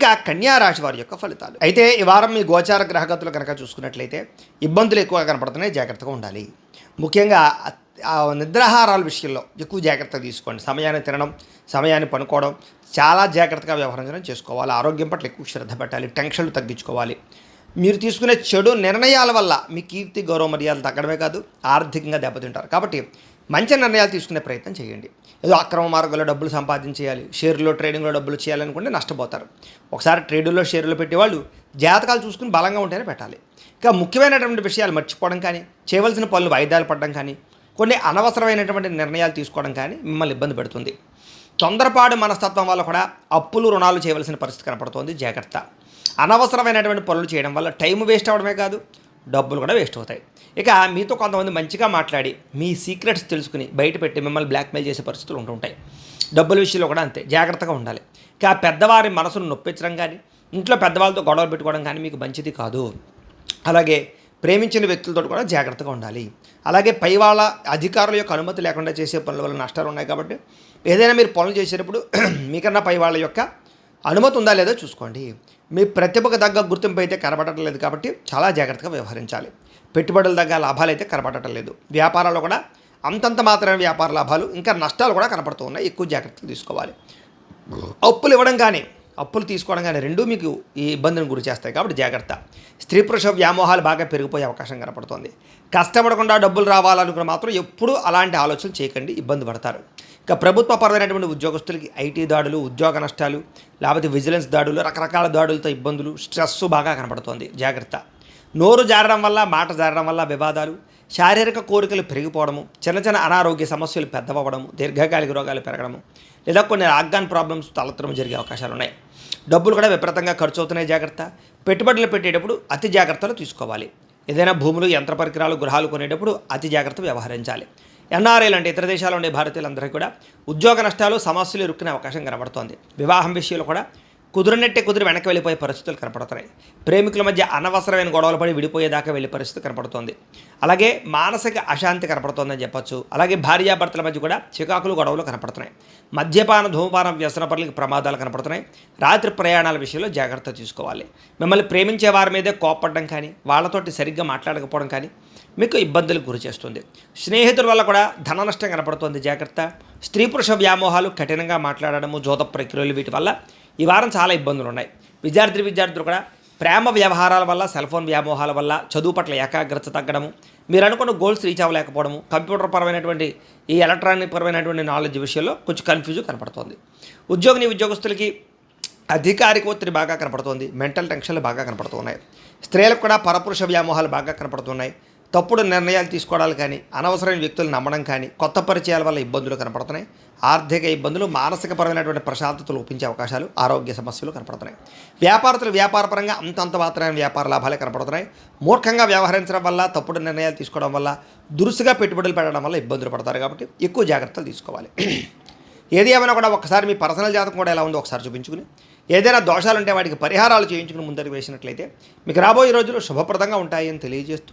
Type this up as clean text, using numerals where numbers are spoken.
ఇక కన్యా రాశి వారి యొక్క ఫలితాలు అయితే ఈ వారం మీ గోచార గ్రహగతులు కనుక చూసుకున్నట్లయితే ఇబ్బందులు ఎక్కువగా కనపడుతున్నాయి, జాగ్రత్తగా ఉండాలి. ముఖ్యంగా నిద్రాహారాల విషయంలో ఎక్కువ జాగ్రత్త తీసుకోండి. సమయాన్ని తినడం, సమయాన్ని పనుకోవడం, చాలా జాగ్రత్తగా వ్యవహరించడం చేసుకోవాలి. ఆరోగ్యం పట్ల ఎక్కువ శ్రద్ధ పెట్టాలి, టెన్షన్లు తగ్గించుకోవాలి. మీరు తీసుకునే చెడు నిర్ణయాల వల్ల మీ కీర్తి గౌరవ మర్యాదలు తగ్గడమే కాదు, ఆర్థికంగా దెబ్బతింటారు. కాబట్టి మంచి నిర్ణయాలు తీసుకునే ప్రయత్నం చేయండి. ఏదో అక్రమ మార్గంలో డబ్బులు సంపాదించేయాలి, షేర్లో ట్రేడింగ్లో డబ్బులు చేయాలనుకుంటే నష్టపోతారు. ఒకసారి ట్రేడుల్లో షేర్లు పెట్టేవాళ్ళు జాతకాలు చూసుకుని బలంగా ఉంటేనే పెట్టాలి. ఇక ముఖ్యమైనటువంటి విషయాలు మర్చిపోవడం కానీ, చేయవలసిన పనులు వాయిదాలు పడడం కానీ, కొన్ని అనవసరమైనటువంటి నిర్ణయాలు తీసుకోవడం కానీ మిమ్మల్ని ఇబ్బంది పెడుతుంది. తొందరపాటు మనస్తత్వం వల్ల కూడా అప్పులు రుణాలు చేయవలసిన పరిస్థితి కనపడుతోంది, జాగ్రత్త. అనవసరమైనటువంటి పనులు చేయడం వల్ల టైం వేస్ట్ అవ్వడమే కాదు, డబ్బులు కూడా వేస్ట్ అవుతాయి. ఇక మీతో కొంతమంది మంచిగా మాట్లాడి మీ సీక్రెట్స్ తెలుసుకుని బయట పెట్టి మిమ్మల్ని బ్లాక్మెయిల్ చేసే పరిస్థితులు ఉంటుంటాయి. డబ్బుల విషయంలో కూడా అంతే, జాగ్రత్తగా ఉండాలి. ఇక పెద్దవారి మనసును నొప్పించడం కానీ, ఇంట్లో పెద్దవాళ్ళతో గొడవలు పెట్టుకోవడం కానీ మీకు మంచిది కాదు. అలాగే ప్రేమించిన వ్యక్తులతో కూడా జాగ్రత్తగా ఉండాలి. అలాగే పై వాళ్ళ అధికారుల యొక్క అనుమతి లేకుండా చేసే పనుల వల్ల నష్టాలు ఉన్నాయి. కాబట్టి ఏదైనా మీరు పనులు చేసేటప్పుడు మీకన్నా పై వాళ్ళ యొక్క అనుమతి ఉందా లేదో చూసుకోండి. మీ ప్రతిభకు తగ్గ గుర్తింపు అయితే కనబడటం లేదు, కాబట్టి చాలా జాగ్రత్తగా వ్యవహరించాలి. పెట్టుబడుల తగ్గ లాభాలు అయితే కనబడటం లేదు. వ్యాపారాల్లో కూడా అంతంత మాత్రమే వ్యాపార లాభాలు, ఇంకా నష్టాలు కూడా కనపడుతూ ఉన్నాయి. ఎక్కువ జాగ్రత్తలు తీసుకోవాలి. అప్పులు ఇవ్వడం కానీ అప్పులు తీసుకోవడం కానీ రెండూ మీకు ఈ ఇబ్బందిని గురి చేస్తాయి, కాబట్టి జాగ్రత్త. స్త్రీ పురుష వ్యామోహాలు బాగా పెరిగిపోయే అవకాశం కనపడుతోంది. కష్టపడకుండా డబ్బులు రావాలనుకున్న మాత్రం ఎప్పుడూ అలాంటి ఆలోచనలు చేయకండి, ఇబ్బంది పడతారు. ఇక ప్రభుత్వపరమైనటువంటి ఉద్యోగస్తులకి ఐటీ దాడులు, ఉద్యోగ నష్టాలు, లేకపోతే విజిలెన్స్ దాడులు, రకరకాల దాడులతో ఇబ్బందులు, స్ట్రెస్ బాగా కనపడుతోంది, జాగ్రత్త. నోరు జారడం వల్ల, మాట జారడం వల్ల వివాదాలు, శారీరక కోరికలు పెరిగిపోవడము, చిన్న చిన్న అనారోగ్య సమస్యలు పెద్దవడము, దీర్ఘకాలిక రోగాలు పెరగడము, లేదా కొన్ని ఆర్గాన్ ప్రాబ్లమ్స్ తలెత్తడం జరిగే అవకాశాలు ఉన్నాయి. డబ్బులు కూడా విపరీతంగా ఖర్చు అవుతున్నాయి, జాగ్రత్త. పెట్టుబడులు పెట్టేటప్పుడు అతి జాగ్రత్తలు తీసుకోవాలి. ఏదైనా భూములు, యంత్ర పరికరాలు, గృహాలు కొనేటప్పుడు అతి జాగ్రత్త వ్యవహరించాలి. ఎన్ఆర్ఐలు అంటే ఇతర దేశాల్లో ఉండే భారతీయులందరికీ కూడా ఉద్యోగ నష్టాలు, సమస్యలు ఇరుక్కునే అవకాశం కనబడుతోంది. వివాహం విషయంలో కూడా కుదిరినట్టే కుదిరి వెనక్కి వెళ్ళిపోయే పరిస్థితులు కనపడుతున్నాయి. ప్రేమికుల మధ్య అనవసరమైన గొడవలు పడి విడిపోయేదాకా వెళ్ళే పరిస్థితి కనపడుతోంది. అలాగే మానసిక అశాంతి కనపడుతోందని చెప్పొచ్చు. అలాగే భార్యాభర్తల మధ్య కూడా చికాకులు, గొడవలు కనపడుతున్నాయి. మద్యపాన, ధూమపానం, వ్యసన పనులకి ప్రమాదాలు కనపడుతున్నాయి. రాత్రి ప్రయాణాల విషయంలో జాగ్రత్త తీసుకోవాలి. మిమ్మల్ని ప్రేమించే వారి మీదే కోపపడడం కానీ, వాళ్ళతోటి సరిగ్గా మాట్లాడకపోవడం కానీ మీకు ఇబ్బందులకు గురి చేస్తుంది. స్నేహితుల వల్ల కూడా ధన నష్టం కనపడుతోంది, జాగ్రత్త. స్త్రీ పురుష వ్యామోహాలు, కఠినంగా మాట్లాడడము, జోత ప్రక్రియలు, వీటి వల్ల ఈ వారం చాలా ఇబ్బందులు ఉన్నాయి. విద్యార్థులు కూడా ప్రేమ వ్యవహారాల వల్ల, సెల్ఫోన్ వ్యామోహాల వల్ల చదువు పట్ల ఏకాగ్రత తగ్గడము, మీరు అనుకున్న గోల్స్ రీచ్ అవ్వలేకపోవడము, కంప్యూటర్ పరమైనటువంటి ఈ ఎలక్ట్రానిక్ పరమైనటువంటి నాలెడ్జ్ విషయంలో కొంచెం కన్ఫ్యూజన్ కనపడుతోంది. ఉద్యోగస్తులకి అధికారిక ఒత్తిడి బాగా కనపడుతోంది, మెంటల్ టెన్షన్లు బాగా కనపడుతున్నాయి. స్త్రీలకు కూడా పరపురుష వ్యామోహాలు బాగా కనపడుతున్నాయి. తప్పుడు నిర్ణయాలు తీసుకోవడాలు కానీ, అనవసరమైన వ్యక్తులు నమ్మడం కానీ, కొత్త పరిచయాల వల్ల ఇబ్బందులు కనపడుతున్నాయి. ఆర్థిక ఇబ్బందులు, మానసికపరమైనటువంటి ప్రశాంతతలు ఒప్పించే అవకాశాలు, ఆరోగ్య సమస్యలు కనపడుతున్నాయి. వ్యాపారపరంగా అంతంత మాత్రమే వ్యాపార లాభాలే కనపడుతున్నాయి. మూర్ఖంగా వ్యవహరించడం వల్ల, తప్పుడు నిర్ణయాలు తీసుకోవడం వల్ల, దురుసుగా పెట్టుబడులు పెట్టడం వల్ల ఇబ్బందులు పడతారు. కాబట్టి ఎక్కువ జాగ్రత్తలు తీసుకోవాలి. ఏది ఏమైనా కూడా ఒకసారి మీ పర్సనల్ జాతకం కూడా ఎలా ఉందో ఒకసారి చూపించుకుని, ఏదైనా దోషాలుంటే వాటికి పరిహారాలు చేయించుకుని ముందరికి వేసినట్లయితే మీకు రాబోయే రోజులు శుభప్రదంగా ఉంటాయి అని తెలియజేస్తూ